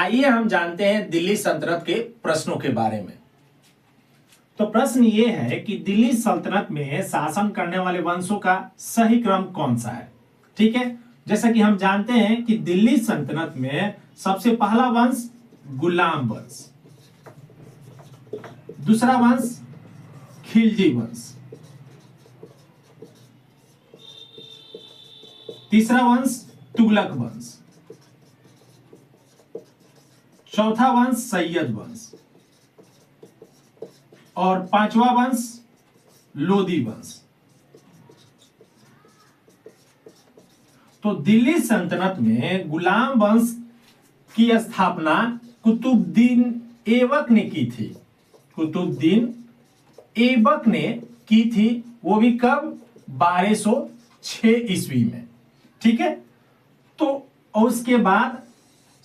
आइए हम जानते हैं दिल्ली सल्तनत के प्रश्नों के बारे में। तो प्रश्न ये है कि दिल्ली सल्तनत में शासन करने वाले वंशों का सही क्रम कौन सा है। ठीक है, जैसा कि हम जानते हैं कि दिल्ली सल्तनत में सबसे पहला वंश गुलाम वंश, दूसरा वंश खिलजी वंश, तीसरा वंश तुगलक वंश, चौथा वंश सैयद वंश और पांचवा वंश लोदी वंश। तो दिल्ली सल्तनत में गुलाम वंश की स्थापना कुतुबुद्दीन ऐबक ने की थी। कुतुबुद्दीन ऐबक ने की थी, वो भी कब? 1206 ईस्वी में। ठीक है, तो उसके बाद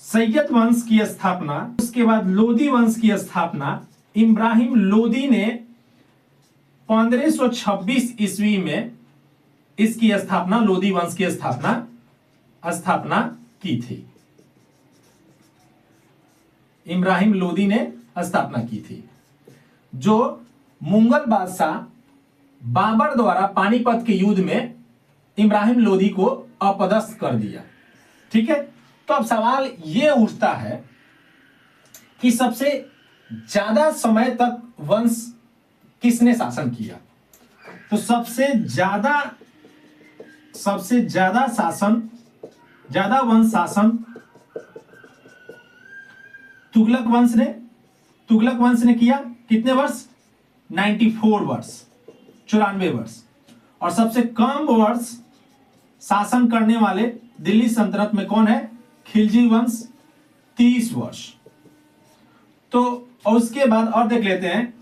सैयद वंश की स्थापना, उसके बाद लोदी वंश की स्थापना इब्राहिम लोदी ने 1526 ईस्वी में इसकी स्थापना, लोदी वंश की स्थापना की थी। इब्राहिम लोदी ने स्थापना की थी, जो मुगल बादशाह बाबर द्वारा पानीपत के युद्ध में इब्राहिम लोदी को अपदस्थ कर दिया। ठीक है, तो अब सवाल यह उठता है कि सबसे ज्यादा समय तक वंश किसने शासन किया? तो सबसे ज्यादा वंश शासन तुगलक वंश ने किया। कितने वर्ष? 94 वर्ष, 94 वर्ष। और सबसे कम वर्ष शासन करने वाले दिल्ली सल्तनत में कौन है? खिलजी वंश, 30 वर्ष। तो और उसके बाद और देख लेते हैं,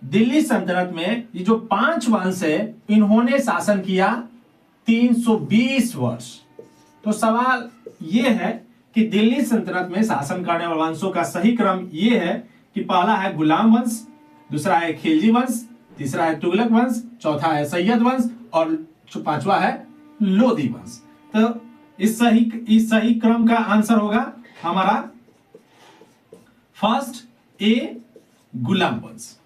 दिल्ली सल्तनत में ये जो 5 वंश है, इन्होंने शासन किया 320 वर्ष। तो सवाल यह है कि दिल्ली सल्तनत में शासन करने वाले वंशों का सही क्रम यह है कि पहला है गुलाम वंश, दूसरा है खिलजी वंश, तीसरा है तुगलक वंश, चौथा है सैयद वंश और पांचवा है लोदी वंश। तो इस सही क्रम का आंसर होगा हमारा फर्स्ट ए गुलाम वंश।